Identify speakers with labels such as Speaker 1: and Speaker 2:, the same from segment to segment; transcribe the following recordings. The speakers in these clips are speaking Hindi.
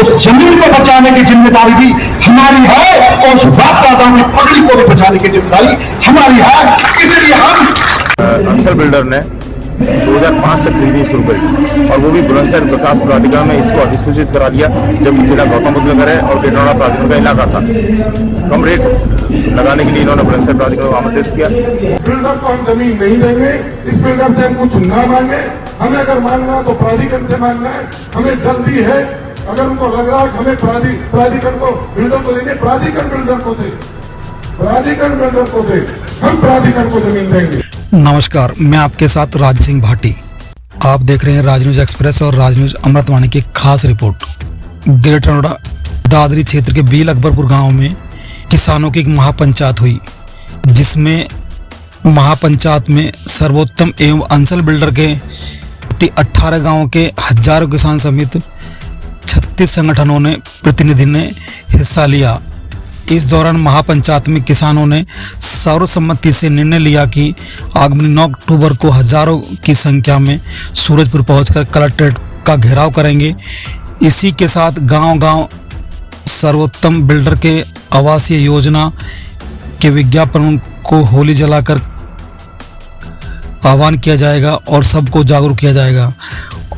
Speaker 1: तो उस जमीन को बचाने की जिम्मेदारी भी हमारी है और उस बाप-दादाओं की पगड़ी को भी बचाने की जिम्मेदारी हमारी है। इसलिए हम
Speaker 2: अंसल बिल्डर ने 2005 से खरीदी शुरू करी और वो भी बुलंदशहर विकास प्राधिकरण में इसको अधिसूचित करा दिया, जबकि जिला गौतम बुद्ध नगर है और गेटौड़ा प्राधिकरण का इलाका था। कम रेट लगाने के लिए इन्होंने बुलंदशहर प्राधिकरण को आमंत्रित किया।
Speaker 3: बिल्डर को हम जमीन नहीं देंगे, इस बिल्डर से हम कुछ ना मांगे, हमें अगर मांगना तो प्राधिकरण से मांगना है, हमें जल्दी है। अगर उनको लग रहा है कि हमें प्राधिकरण को बिल्डर को देंगे, प्राधिकरण बिल्डर को दे, प्राधिकरण बिल्डर को दे, हम प्राधिकरण को जमीन देंगे।
Speaker 4: नमस्कार, मैं आपके साथ राज सिंह भाटी। आप देख रहे हैं राज न्यूज एक्सप्रेस और राज न्यूज अमृतवाणी की खास रिपोर्ट। गेटौड़ा दादरी क्षेत्र के बील अकबरपुर गांव में किसानों की एक महापंचायत हुई, जिसमें महापंचायत में सर्वोत्तम एवं अंसल बिल्डर के 18 गांवों के हजारों किसान समेत 36 संगठनों ने प्रतिनिधि ने हिस्सा लिया। इस दौरान महापंचायत में किसानों ने सर्वसम्मति से निर्णय लिया कि आगामी 9 अक्टूबर को हजारों की संख्या में सूरजपुर पहुंचकर कलेक्ट्रेट का घेराव करेंगे। इसी के साथ गांव-गांव सर्वोत्तम बिल्डर के आवासीय योजना के विज्ञापन को होली जलाकर आह्वान किया जाएगा और सबको जागरूक किया जाएगा।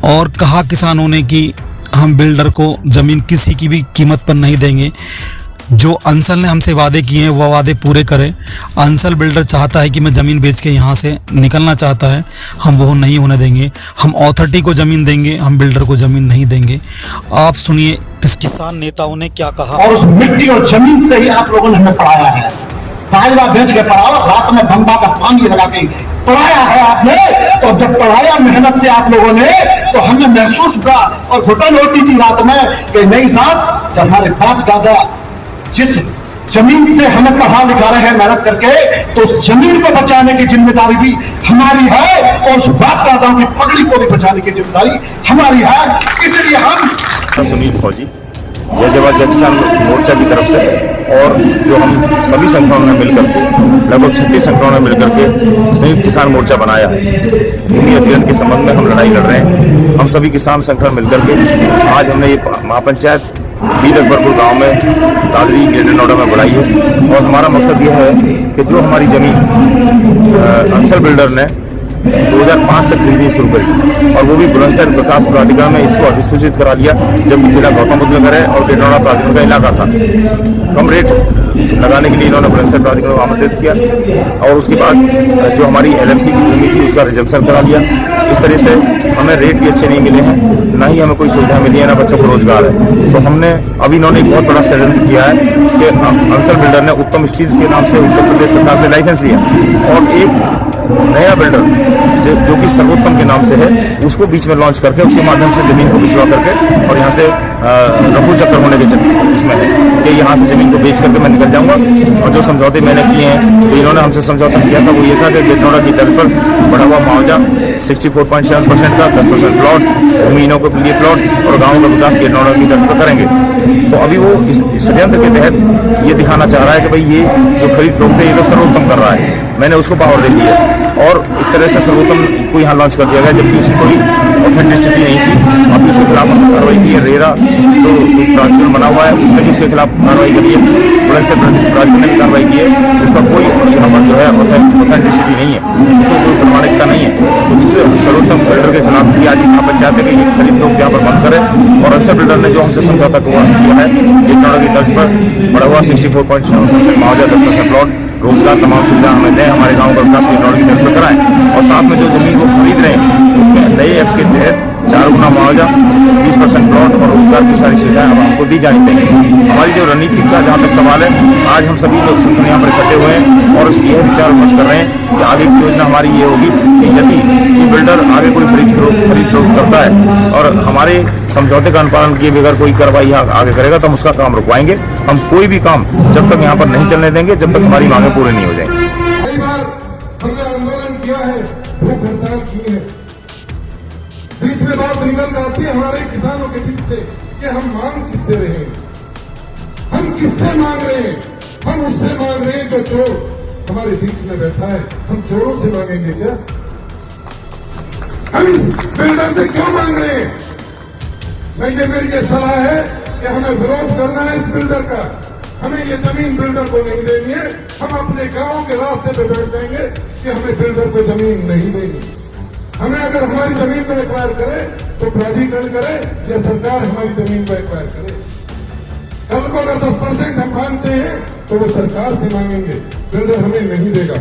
Speaker 4: और कहा किसानों ने कि हम बिल्डर को ज़मीन किसी की भी कीमत पर नहीं देंगे। जो अंसल ने हमसे वादे किए हैं वो वादे पूरे करें। अंसल बिल्डर चाहता है कि मैं ज़मीन बेच के यहाँ से निकलना चाहता है, हम वो नहीं होने देंगे। हम अथॉरिटी को ज़मीन देंगे, हम बिल्डर को ज़मीन नहीं देंगे। आप सुनिए किसान नेताओं ने क्या कहा।
Speaker 1: और उस मिट्टी और जमीन से ही आप लोगों ने हमें पढ़ाया है। बाजरा बेच के पढ़ाओ, रात में बंबा का पानी लगा के पढ़ाया है आपने। और जब पढ़ाया मेहनत से आप लोगों ने, तो हमें महसूस हुआ और घुटन होती थी रात में कि नहीं साहब, हमारे बाप दादा जिस जमीन से हमें पढ़ा लिखा रहे हैं मेहनत करके, तो उस जमीन को बचाने की जिम्मेदारी भी हमारी है और उस बाप दादाओं की पगड़ी को भी बचाने की जिम्मेदारी हमारी है। इसलिए हम
Speaker 2: सुनील फौजी जय जवान जय किसान मोर्चा की तरफ से और जो हम सभी संगठनों ने मिलकर के लगभग 36 संगठनों ने मिलकर के संयुक्त किसान मोर्चा बनाया है। भूमि अधिग्रहण के संबंध में हम लड़ाई लड़ रहे हैं। हम सभी किसान संगठन मिलकर के आज हमने ये महापंचायत बील अकबरपुर गांव में दादरी गेटौड़ा में बढ़ाई है। और हमारा मकसद यह है कि जो हमारी जमीन अंसल बिल्डर ने 2005 से खरीदी शुरू करी और वो भी बुलंदशहर विकास प्राधिकरण में इसको अधिसूचित करा दिया, जबकि जिला गौतम बुद्ध नगर है और गेटौड़ा प्राधिकरण का इलाका था। कम रेट लगाने के लिए इन्होंने बुलंदशहर प्राधिकरण को आमंत्रित किया और उसके बाद जो हमारी LMC की भूमि थी उसका रिजर्वेशन करा दिया। इस तरह से हमें रेट भी अच्छे नहीं मिले हैं, ना ही हमें कोई सुविधा मिली है, ना बच्चों को रोजगार है। तो हमने अभी इन्होंने एक बहुत बड़ा षड्यंत्र किया है कि अंसल बिल्डर ने उत्तम स्टील्स के नाम से उत्तर प्रदेश सरकार से लाइसेंस लिया और एक नया बिल्डर जो कि सर्वोत्तम के नाम से है उसको बीच में लॉन्च करके उसके माध्यम से जमीन को बिचवा करके और यहाँ से रफू चक्कर होने के इसमें है कि यहाँ से जमीन को बेच करके मैं निकल जाऊंगा। और जो समझौते मैंने किए हैं, जो इन्होंने हमसे समझौता किया था वो ये था कि गेटौड़ा की तर्ज पर बढ़ा हुआ मुआवजा 64.7% का 10% प्लॉट, भूमिहीनों के लिए प्लॉट और गाँव का विकास गेटौड़ा की तर्ज पर करेंगे। तो अभी वो इस षड्यंत्र के तहत ये दिखाना चाह रहा है कि भाई ये जो खरीद फरोख्त है ये तो सर्वोत्तम कर रहा है। मैंने उसको पावर दे दी है और इस तरह से सर्वोत्तम को यहाँ लॉन्च कर दिया गया, जबकि उसकी कोई ऑथेंटिसिटी नहीं थी। अभी उसके खिलाफ कार्रवाई की है। रेरा जो प्राधिकरण बना हुआ है उसने भी उसके खिलाफ कार्रवाई करी है, बुलंदशहर प्राधिकरण ने भी कार्रवाई की है। उसका कोई यहाँ पर जो है ऑथेंटिसिटी नहीं है, उसको कोई प्रमाणिकता नहीं है। तो इस सर्वोत्तम बिल्डर के खिलाफ भी आज महापंचायत है कि ये खरीद लोग यहाँ पर बंद करें। और अंसल बिल्डर ने जो हमसे समझौता किया है गेटौड़ा की तर्ज पर बढ़ा हुआ 64.7% मुआवजा, 10% प्लॉट, रोजगार, तमाम सुविधा हमें दें, हमारे गाँव का विकास गेटौड़ा की तर्ज पर कराएं। और साथ में जो जमीन को खरीद रहे हैं उसमें नए एक्ट के तहत 4 गुना मुआवजा, 20% प्लॉट और रोजगार की सारी सुविधाएं अब हमको दी जानी चाहिए। हमारी जो रणनीति का जहाँ तक सवाल है, आज हम सभी लोग संगठन यहाँ पर इकट्ठे हुए हैं और यह विचार विमर्श कर रहे हैं कि आगे की योजना हमारी ये होगी कि यदि कोई बिल्डर आगे कोई खरीद फरोख्त करता है और हमारे समझौते का अनुपालन किए बगैर कोई कार्रवाई आगे करेगा तो हम उसका काम रुकवाएंगे। हम कोई भी काम जब तक यहाँ पर नहीं चलने देंगे जब तक हमारी मांगे पूरी नहीं हो जाएंगी।
Speaker 3: कई बार हमने आंदोलन किया है, भूख हड़ताल की है, बीच में बात निकल जाती है हमारे किसानों के बीच से कि हम मांग किससे रहे हैं, हम किससे मांग रहे हैं। हम उससे मांग रहे हैं जो चोर हमारे बीच में बैठा है। हम चोरों से मांगेंगे क्या? हम इस बिल्डर से क्यों मांग रहे हैं? नहीं, ये मेरी ये सलाह है कि हमें विरोध करना है इस बिल्डर का, हमें ये जमीन बिल्डर को नहीं देनी है, हम अपने गांव के रास्ते पे बैठ जाएंगे कि हमें बिल्डर को जमीन नहीं देनी। हमें अगर हमारी जमीन को एक्वायर करे तो प्राधिकरण करे या सरकार हमारी जमीन को एक्वायर करे। कल को अगर 10% हम मांगते हैं तो वो सरकार से मांगेंगे, बिल्डर हमें नहीं देगा।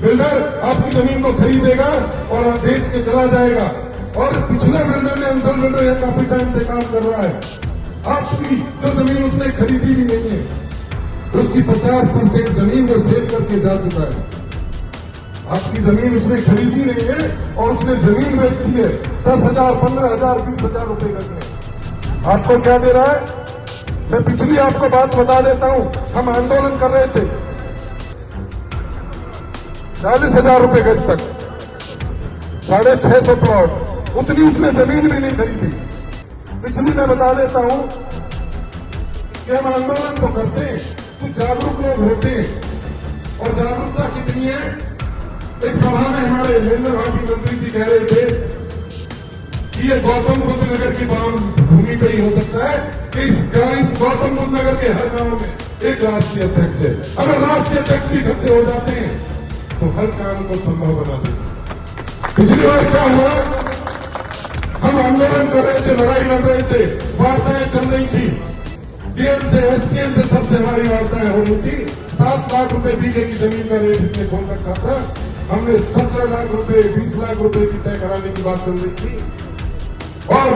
Speaker 3: बिल्डर आपकी जमीन को खरीदेगा और आप बेच के चला जाएगा। और पिछले बिल्डर ने, अंतर बिल्डर या काफी टाइम से काम कर रहा है, आपकी जो जमीन उसने खरीदी भी नहीं है, उसकी 50% जमीन वो सेल करके जा चुका है। आपकी जमीन उसने खरीदी नहीं है और उसने जमीन बेची है 10,000, 15,000, 20,000 रुपए गज में। आपको क्या दे रहा है? मैं पिछली आपको बात बता देता हूं। हम आंदोलन कर रहे थे 40,000 रुपए गज तक, 650 प्लॉट, उतनी उसने जमीन भी नहीं खरीदी। पिछली मैं बता देता हूं कि हम आंदोलन तो करते हैं, कुछ जागरूक लोग होते हैं। और जागरूकता कितनी है? एक सभा में हमारे नरेंद्र भाटी मंत्री जी कह रहे थे कि ये गौतम बुद्ध नगर की भूमि पे ही हो सकता है कि इस गौतम बुद्ध नगर के हर गांव में एक राष्ट्रीय अध्यक्ष है। अगर राष्ट्रीय अध्यक्ष भी इकट्ठे हो जाते हैं तो हर काम को संभव बना देते। पिछली बार क्या हुआ? हम आंदोलन कर रहे थे, लड़ाई लड़ रहे थे, वार्ताएं चल रही थी, डीएम से, एसडीएम से, सबसे हमारी वार्ताएं हो रही थी। 7 लाख रुपए बीघे की जमीन का रेट इसने खोल रखा था। हमने 17 लाख रुपए, 20 लाख रुपए की तय कराने की बात चल रही थी। और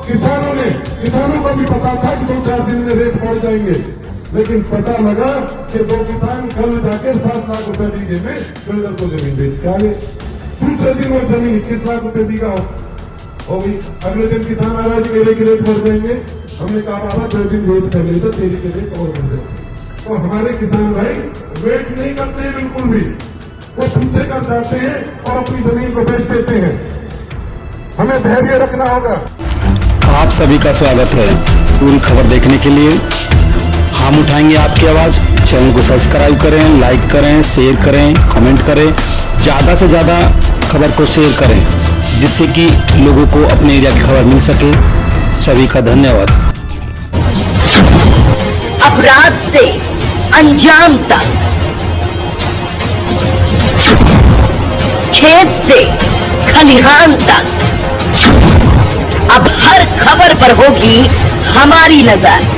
Speaker 3: किसानों को भी पता था कि 2-4 दिन में रेट बढ़ जाएंगे, लेकिन पता लगा कि 2 किसान कल जाके 7 लाख रुपए बीघे में बिल्डर को जमीन बेच के आ गए। दूसरे दिन वो जमीन 21 लाख रुपए बीघा हो गई। अगले दिन किसान आ रहा है कि मेरे के रेट बढ़ जाएंगे। हमने कहा बाबा 2 दिन वेट कर लेते, तेरी के रेट और बढ़ जाएंगे। तो हमारे किसान भाई वेट नहीं करते बिल्कुल भी, वो पीछे कर जाते हैं और अपनी जमीन को बेच देते हैं। हमें धैर्य रखना होगा।
Speaker 4: आप सभी का स्वागत है। पूरी खबर देखने के लिए हम उठाएंगे आपकी आवाज़। चैनल को सब्सक्राइब करें, लाइक करें, शेयर करें, कमेंट करें, ज़्यादा से ज़्यादा खबर को शेयर करें, जिससे कि लोगों को अपने एरिया की खबर मिल सके। सभी का धन्यवाद।
Speaker 5: अपराध से अंजाम तक, खेत से खलिहान तक, अब हर खबर पर होगी हमारी नजर।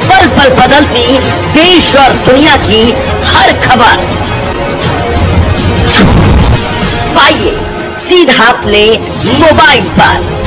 Speaker 5: पल पल बदलती देश और दुनिया की हर खबर पाइए सीधा अपने मोबाइल पर।